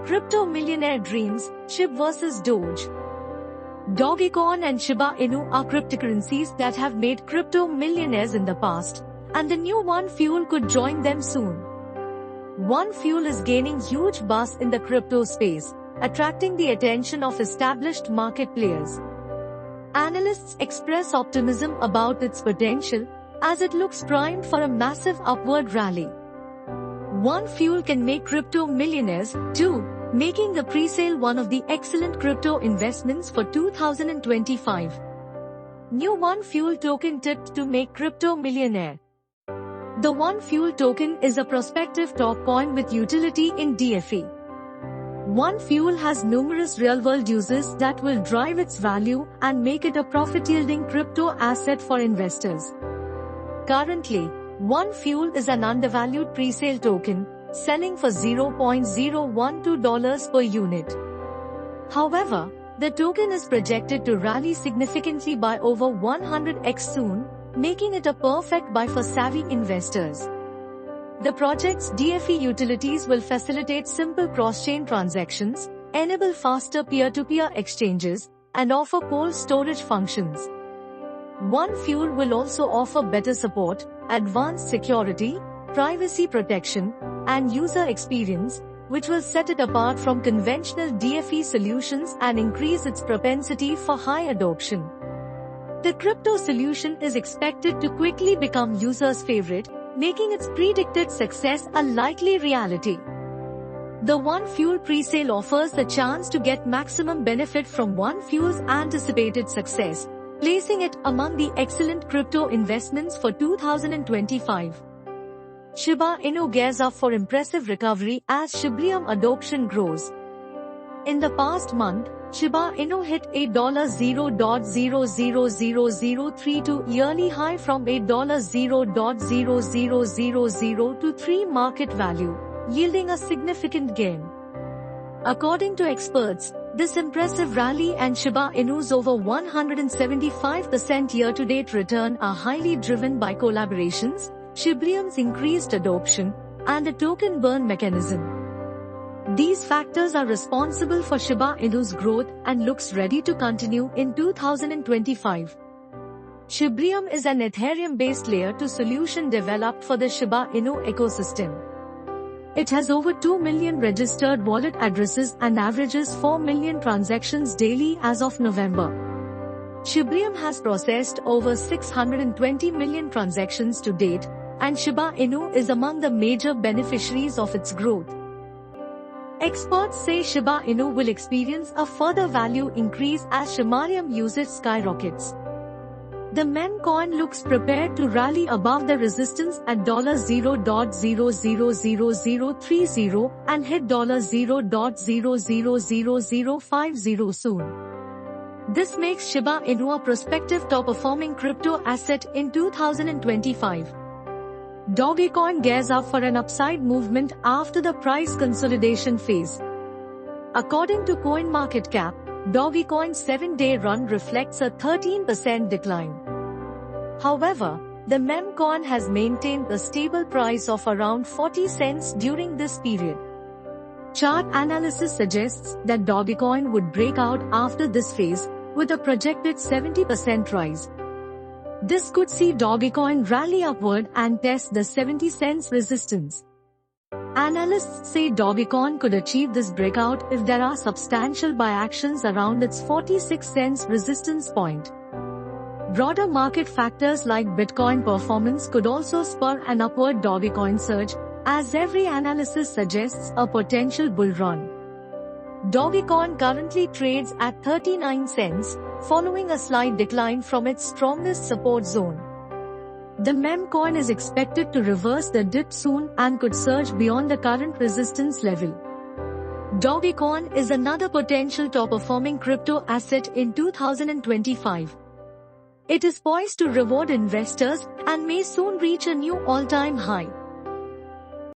Crypto millionaire dreams, SHIB vs Doge. Dogecoin and Shiba Inu are cryptocurrencies that have made crypto millionaires in the past, and the new OneFuel could join them soon. OneFuel is gaining huge buzz in the crypto space, attracting the attention of established market players. Analysts express optimism about its potential, as it looks primed for a massive upward rally. OneFuel can make crypto millionaires, too, making the presale one of the excellent crypto investments for 2025. New OneFuel token tipped to make crypto millionaire. The OneFuel token is a prospective top coin with utility in DeFi. OneFuel has numerous real-world uses that will drive its value and make it a profit-yielding crypto asset for investors. Currently, OneFuel is an undervalued presale token, selling for $0.012 per unit. However, the token is projected to rally significantly by over 100x soon, making it a perfect buy for savvy investors. The project's DeFi utilities will facilitate simple cross-chain transactions, enable faster peer-to-peer exchanges, and offer cold storage functions. OneFuel will also offer better support, advanced security, privacy protection, and user experience, which will set it apart from conventional DeFi solutions and increase its propensity for high adoption. The crypto solution is expected to quickly become users' favorite, making its predicted success a likely reality. The OneFuel presale offers the chance to get maximum benefit from OneFuel's anticipated success, placing it among the excellent crypto investments for 2025. Shiba Inu gears up for impressive recovery as Shibrium adoption grows. In the past month, Shiba Inu hit $0.0000032 yearly high from $0.0000023 market value, yielding a significant gain. According to experts, this impressive rally and Shiba Inu's over 175% year-to-date return are highly driven by collaborations, Shibrium's increased adoption, and a token burn mechanism. These factors are responsible for Shiba Inu's growth and looks ready to continue in 2025. Shibrium is an Ethereum-based layer 2 solution developed for the Shiba Inu ecosystem. It has over 2 million registered wallet addresses and averages 4 million transactions daily as of November. Shibrium has processed over 620 million transactions to date, and Shiba Inu is among the major beneficiaries of its growth. Experts say Shiba Inu will experience a further value increase as Shibarium usage skyrockets. The meme coin looks prepared to rally above the resistance at $0.0000030 and hit $0.0000050 soon. This makes Shiba Inu a prospective top-performing crypto asset in 2025. Dogecoin gears up for an upside movement after the price consolidation phase. According to CoinMarketCap, Dogecoin's 7-day run reflects a 13% decline. However, the meme coin has maintained a stable price of around 40 cents during this period. Chart analysis suggests that Dogecoin would break out after this phase, with a projected 70% rise. This could see Dogecoin rally upward and test the 70 cents resistance. Analysts say Dogecoin could achieve this breakout if there are substantial buy actions around its 46 cents resistance point. Broader market factors like Bitcoin performance could also spur an upward Dogecoin surge, as every analysis suggests a potential bull run. Dogecoin currently trades at 39 cents, following a slight decline from its strongest support zone. The meme coin is expected to reverse the dip soon and could surge beyond the current resistance level. Dogecoin is another potential top-performing crypto asset in 2025. It is poised to reward investors and may soon reach a new all-time high.